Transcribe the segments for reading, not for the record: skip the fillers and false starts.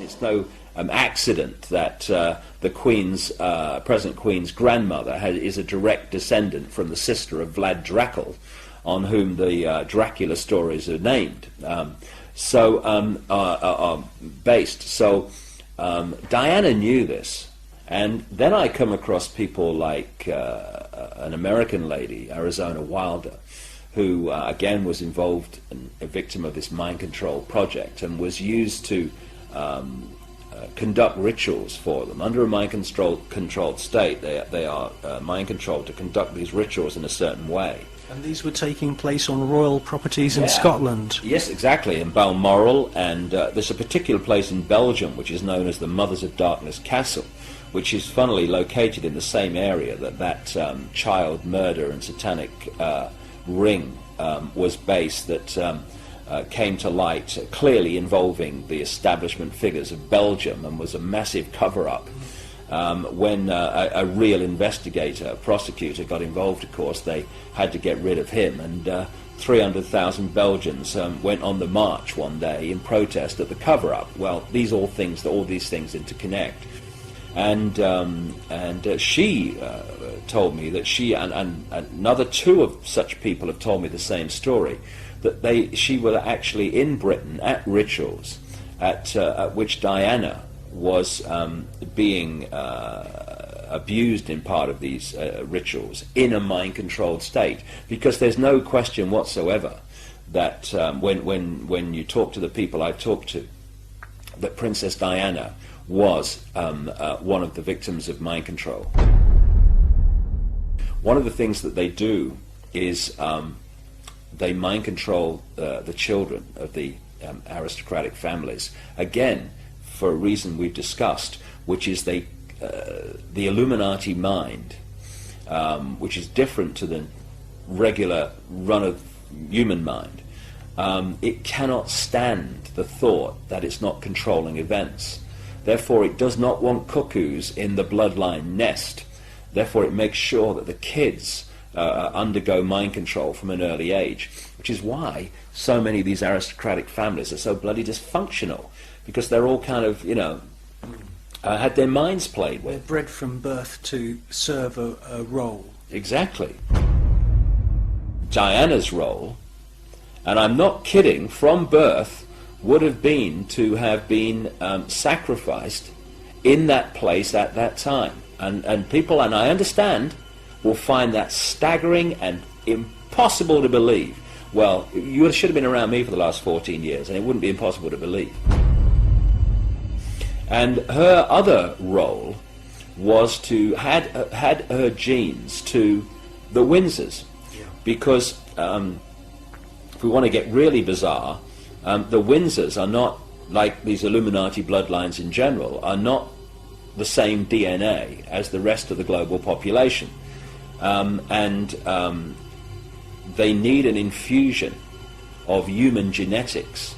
it's no accident that the Queen's, present Queen's grandmother is a direct descendant from the sister of Vlad Dracul, on whom the Dracula stories are named. Are based. So Diana knew this, and then I come across people like an American lady, Arizona Wilder, who again was involved in a victim of this mind control project and was used to conduct rituals for them. Under a mind controlled state, they are mind controlled to conduct these rituals in a certain way. And these were taking place on royal properties in Scotland? Yes, exactly, in Balmoral, and there's a particular place in Belgium which is known as the Mothers of Darkness Castle, which is funnily located in the same area that child murder and satanic ring was based, that came to light, clearly involving the establishment figures of Belgium, and was a massive cover-up. When a real investigator, a prosecutor, got involved, of course, they had to get rid of him, and 300,000 Belgians went on the march one day in protest at the cover-up. Well, all these things interconnect. And she told me that she and another two of such people have told me the same story, that she was actually in Britain at rituals at which Diana was being abused in part of these rituals in a mind-controlled state, because there's no question whatsoever that when you talk to the people I've talked to, that Princess Diana was one of the victims of mind control. One of the things that they do is they mind control the children of the aristocratic families, again, for a reason we've discussed, which is the Illuminati mind, which is different to the regular run of human mind. It cannot stand the thought that it's not controlling events. Therefore, it does not want cuckoos in the bloodline nest. Therefore, it makes sure that the kids undergo mind control from an early age, which is why so many of these aristocratic families are so bloody dysfunctional, because they're all kind of, had their minds played with. They're bred from birth to serve a role. Exactly. Diana's role, and I'm not kidding, from birth, would have been to have been sacrificed in that place at that time. And people, and I understand, will find that staggering and impossible to believe. Well, you should have been around me for the last 14 years, and it wouldn't be impossible to believe. And her other role was to had her genes to the Windsors, because if we want to get really bizarre, the Windsors are not, like these Illuminati bloodlines in general, are not the same DNA as the rest of the global population, and they need an infusion of human genetics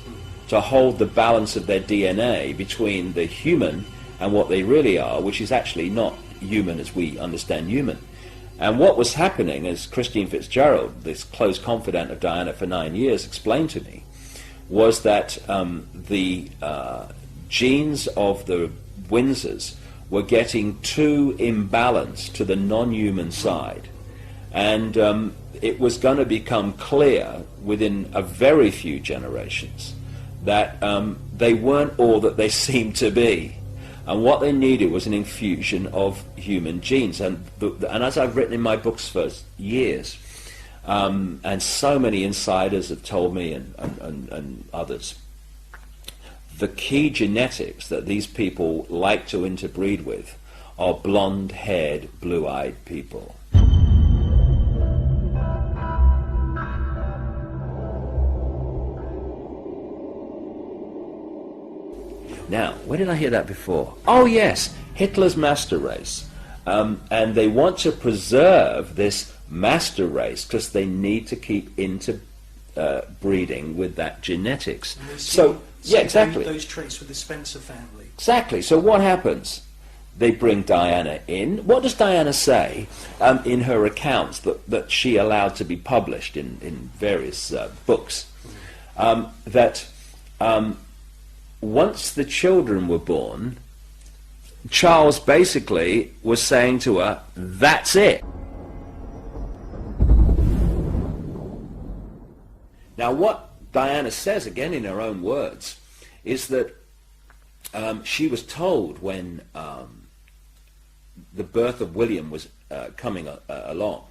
to hold the balance of their DNA between the human and what they really are, which is actually not human as we understand human. And what was happening, as Christine Fitzgerald, this close confidant of Diana for 9 years, explained to me, was that the genes of the Windsors were getting too imbalanced to the non-human side. And it was going to become clear within a very few generations that they weren't all that they seemed to be. And what they needed was an infusion of human genes. And as I've written in my books for years, and so many insiders have told me, and others, the key genetics that these people like to interbreed with are blonde-haired, blue-eyed people. Now, where did I hear that before? Oh yes, Hitler's master race. And they want to preserve this master race because they need to keep interbreeding with that genetics. So, yeah, exactly. Those traits with the Spencer family. Exactly. So what happens? They bring Diana in. What does Diana say in her accounts that she allowed to be published in various books? That once the children were born, Charles basically was saying to her, that's it. Now what Diana says, again in her own words, is that she was told when the birth of William was coming along,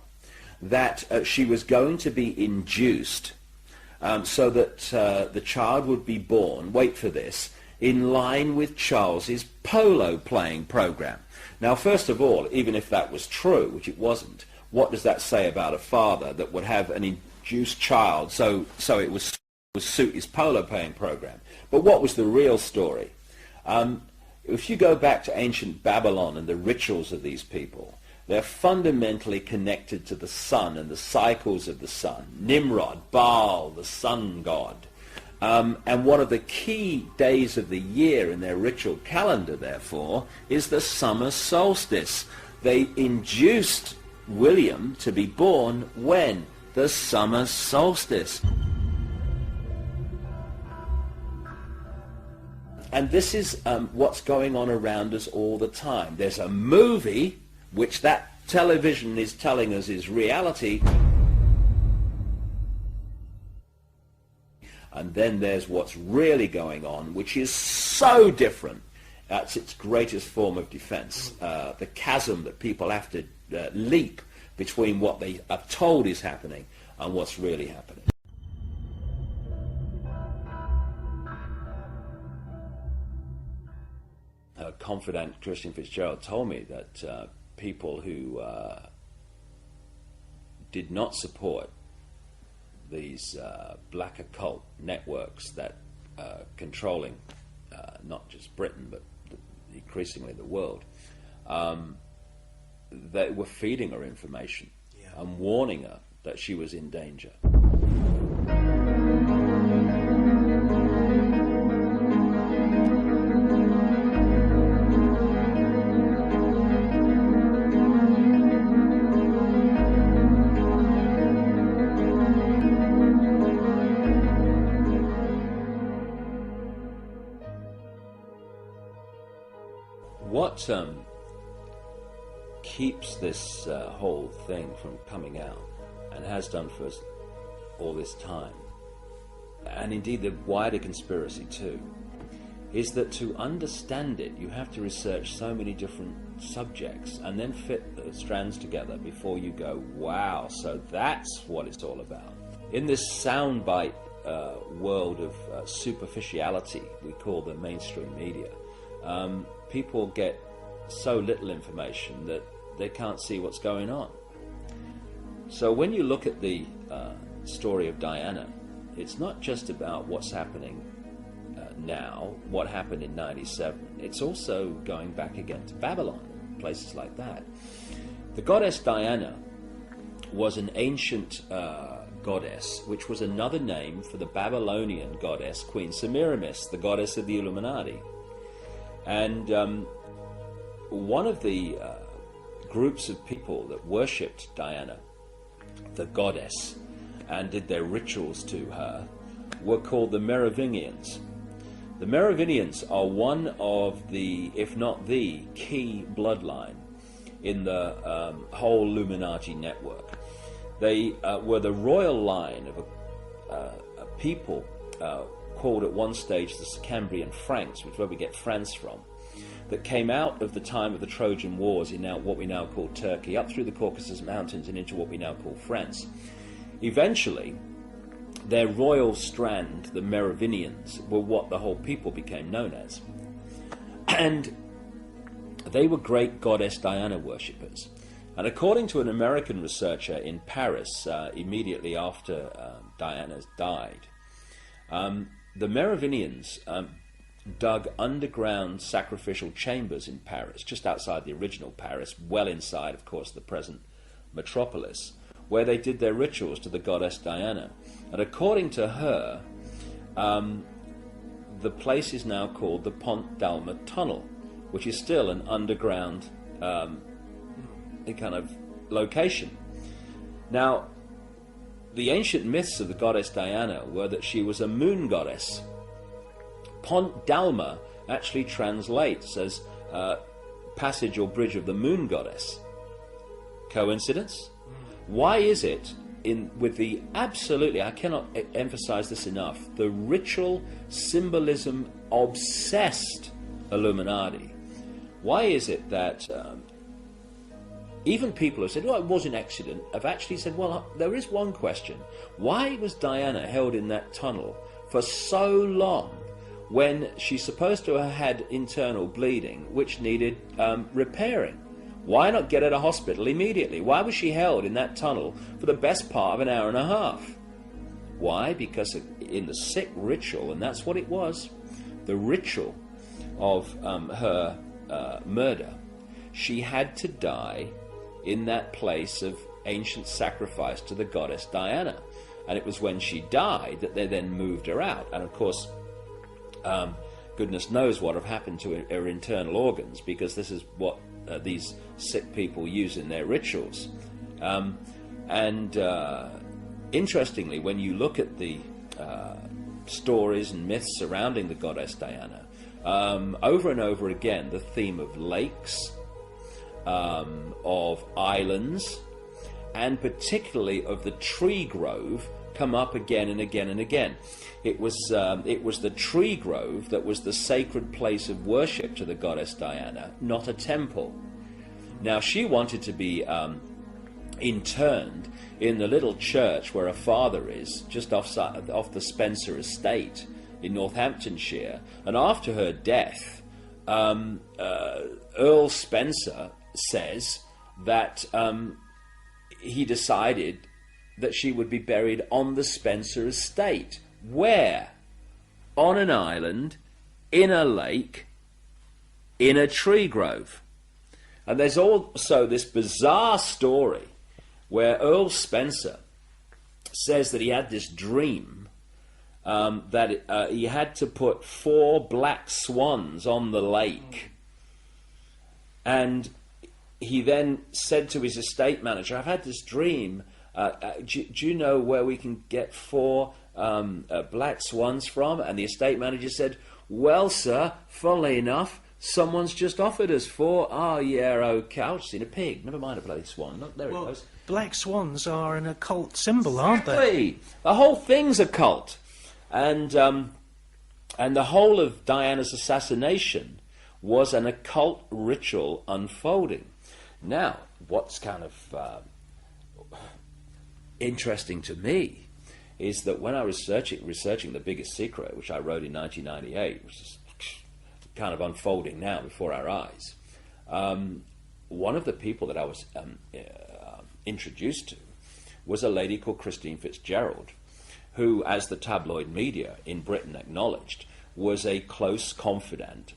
that she was going to be induced so that the child would be born, wait for this, in line with Charles's polo playing program. Now, first of all, even if that was true, which it wasn't, what does that say about a father that would have an induced child so it would suit his polo playing program? But what was the real story? If you go back to ancient Babylon and the rituals of these people, they're fundamentally connected to the sun and the cycles of the sun. Nimrod, Baal, the sun god. And one of the key days of the year in their ritual calendar, therefore, is the summer solstice. They induced William to be born when? The summer solstice. And this is what's going on around us all the time. There's a movie, which that television is telling us is reality, and then there's what's really going on, which is so different. That's its greatest form of defense, the chasm that people have to leap between what they are told is happening and what's really happening. A confidant, Christian Fitzgerald, told me that people who did not support these black occult networks that are controlling not just Britain but increasingly the world, they were feeding her information and warning her that she was in danger. What keeps this whole thing from coming out, and has done for us all this time, and indeed the wider conspiracy too, is that to understand it you have to research so many different subjects and then fit the strands together before you go, wow, so that's what it's all about. In this soundbite world of superficiality we call the mainstream media, people get so little information that they can't see what's going on. So when you look at the story of Diana, it's not just about what's happening now, what happened in 97. It's also going back again to Babylon, places like that. The goddess Diana was an ancient goddess, which was another name for the Babylonian goddess Queen Semiramis, the goddess of the Illuminati. And one of the groups of people that worshipped Diana, the goddess, and did their rituals to her were called the Merovingians. The Merovingians are one of the, if not the, key bloodline in the whole Illuminati network. They were the royal line of a people called at one stage the Cambrian Franks, which is where we get France from, that came out of the time of the Trojan Wars in now what we now call Turkey, up through the Caucasus Mountains and into what we now call France. Eventually, their royal strand, the Merovingians, were what the whole people became known as. And they were great goddess Diana worshippers. And according to an American researcher in Paris, immediately after Diana died, the Merovingians dug underground sacrificial chambers in Paris, just outside the original Paris, well inside, of course, the present metropolis, where they did their rituals to the goddess Diana. And according to her, the place is now called the Pont d'Alma Tunnel, which is still an underground kind of location. Now, the ancient myths of the goddess Diana were that she was a moon goddess, Dalma actually translates as passage or bridge of the moon goddess. Coincidence? Why is it with the absolutely, I cannot emphasize this enough, the ritual symbolism obsessed Illuminati? Why is it that even people who said, well, it was an accident, have actually said, well, there is one question. Why was Diana held in that tunnel for so long when she's supposed to have had internal bleeding which needed repairing? Why not get her to hospital immediately? Why was she held in that tunnel for the best part of an hour and a half? Why? Because in the sick ritual, and that's what it was, the ritual of her murder, she had to die in that place of ancient sacrifice to the goddess Diana. And it was when she died that they then moved her out. And of course, goodness knows what have happened to her internal organs, because this is what these sick people use in their rituals. Interestingly, when you look at the stories and myths surrounding the goddess Diana, over and over again, the theme of lakes, of islands, and particularly of the tree grove come up again and again and again. It was the tree grove that was the sacred place of worship to the goddess Diana, not a temple. Now, she wanted to be interned in the little church where her father is, just off the Spencer estate in Northamptonshire. And after her death, Earl Spencer says that he decided that she would be buried on the Spencer estate. Where? On an island, in a lake, in a tree grove. And there's also this bizarre story where Earl Spencer says that he had this dream that he had to put 4 black swans on the lake. And he then said to his estate manager, I've had this dream. Do you know where we can get 4 black swans from? And the estate manager said, well, sir, funnily enough, someone's just offered us 4. Oh, yeah, okay. I've seen a pig. Never mind a bloody swan. There it goes. Black swans are an occult symbol, aren't they? Exactly. The whole thing's a cult. And the whole of Diana's assassination was an occult ritual unfolding. Now, what's kind of interesting to me is that when I was researching The Biggest Secret, which I wrote in 1998, which is kind of unfolding now before our eyes, one of the people that I was introduced to was a lady called Christine Fitzgerald, who, as the tabloid media in Britain acknowledged, was a close confidant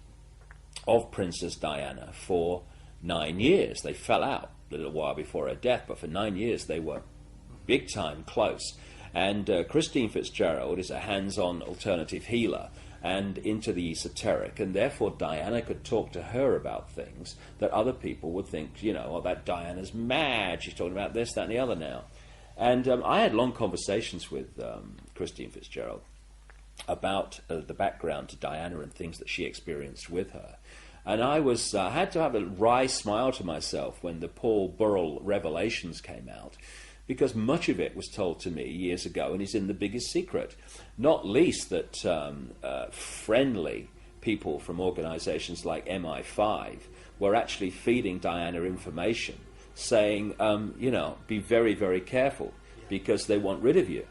of Princess Diana for 9 years. They fell out a little while before her death, but for 9 years they were big time close. And Christine Fitzgerald is a hands-on alternative healer and into the esoteric, and therefore Diana could talk to her about things that other people would think, oh, that Diana's mad, she's talking about this, that, and the other now. And I had long conversations with Christine Fitzgerald about the background to Diana and things that she experienced with her. And I had to have a wry smile to myself when the Paul Burrell revelations came out, because much of it was told to me years ago and is in The Biggest Secret. Not least that friendly people from organizations like MI5 were actually feeding Diana information, saying, be very, very careful because they want rid of you.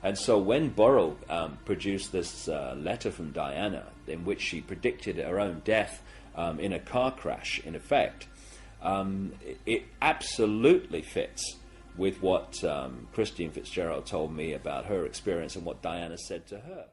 And so when Burrell produced this letter from Diana in which she predicted her own death in a car crash, in effect, it absolutely fits with what Christine Fitzgerald told me about her experience and what Diana said to her.